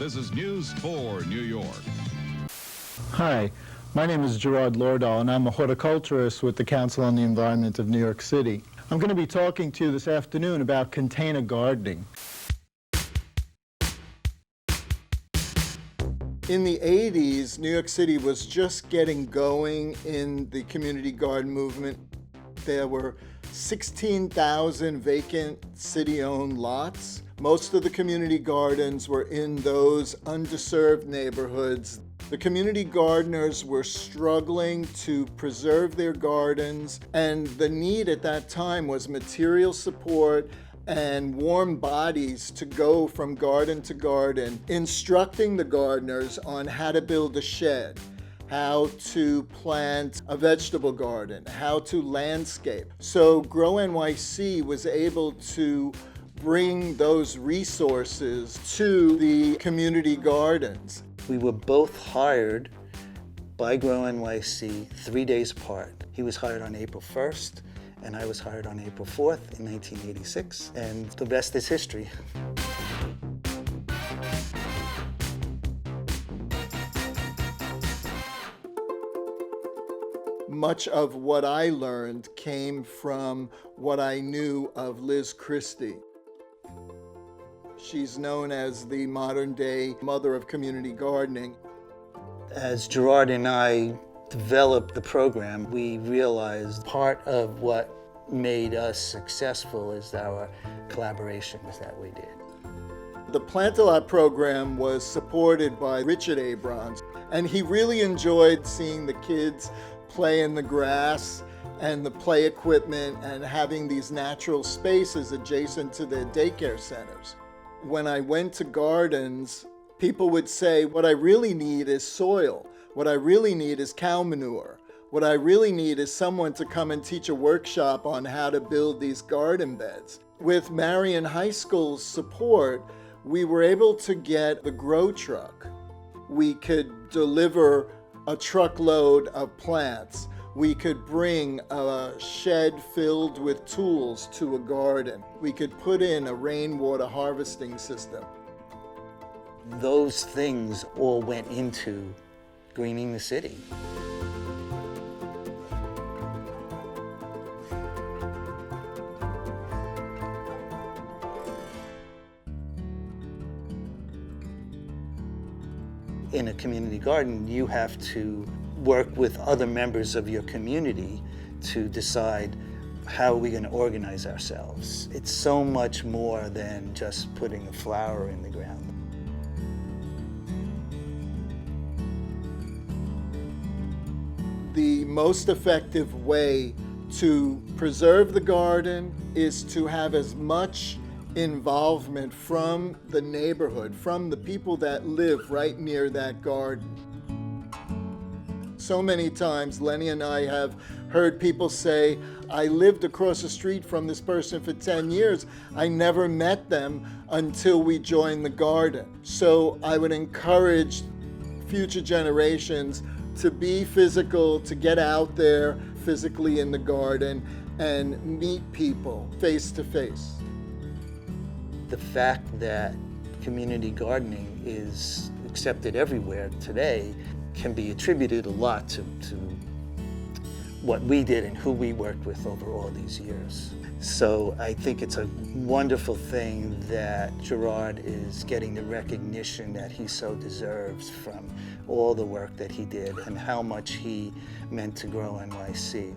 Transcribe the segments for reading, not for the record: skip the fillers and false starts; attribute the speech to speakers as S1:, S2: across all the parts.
S1: This is News 4 New York.
S2: Hi, my name is Gerard Lordahl, and I'm a horticulturist with the Council on the Environment of New York City. I'm going to be talking to you this afternoon about container gardening. In the 80s, New York City was just getting going in the community garden movement. There were 16,000 vacant city-owned lots. Most of the community gardens were in those underserved neighborhoods. The community gardeners were struggling to preserve their gardens, and the need at that time was material support and warm bodies to go from garden to garden, instructing the gardeners on how to build a shed, how to plant a vegetable garden, how to landscape. So GrowNYC was able to bring those resources to the community gardens.
S3: We were both hired by GrowNYC 3 days apart. He was hired on April 1st, and I was hired on April 4th in 1986, and the rest is history.
S2: Much of what I learned came from what I knew of Liz Christie. She's known as the modern-day mother of community gardening.
S3: As Gerard and I developed the program, we realized part of what made us successful is our collaborations that we did.
S2: The Plant-A-Lot program was supported by Richard Abrams, and he really enjoyed seeing the kids play in the grass and the play equipment and having these natural spaces adjacent to their daycare centers. When I went to gardens, people would say, what I really need is soil. What I really need is cow manure. What I really need is someone to come and teach a workshop on how to build these garden beds. With Marian High School's support, we were able to get the grow truck. We could deliver a truckload of plants. We could bring a shed filled with tools to a garden. We could put in a rainwater harvesting system.
S3: Those things all went into greening the city. In a community garden, you have to work with other members of your community to decide how are we going to organize ourselves. It's so much more than just putting a flower in the ground.
S2: The most effective way to preserve the garden is to have as much involvement from the neighborhood, from the people that live right near that garden. So many times, Lenny and I have heard people say, I lived across the street from this person for 10 years. I never met them until we joined the garden. So I would encourage future generations to be physical, to get out there physically in the garden and meet people face to face.
S3: The fact that community gardening is accepted everywhere today can be attributed a lot to what we did and who we worked with over all these years. So I think it's a wonderful thing that Gerard is getting the recognition that he so deserves from all the work that he did and how much he meant to GrowNYC.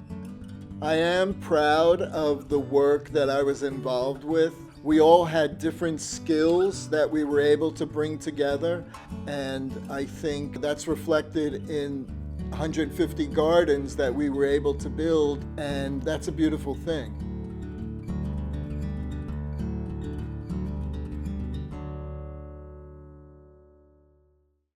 S2: I am proud of the work that I was involved with. We all had different skills that we were able to bring together, and I think that's reflected in 150 gardens that we were able to build, and that's a beautiful thing.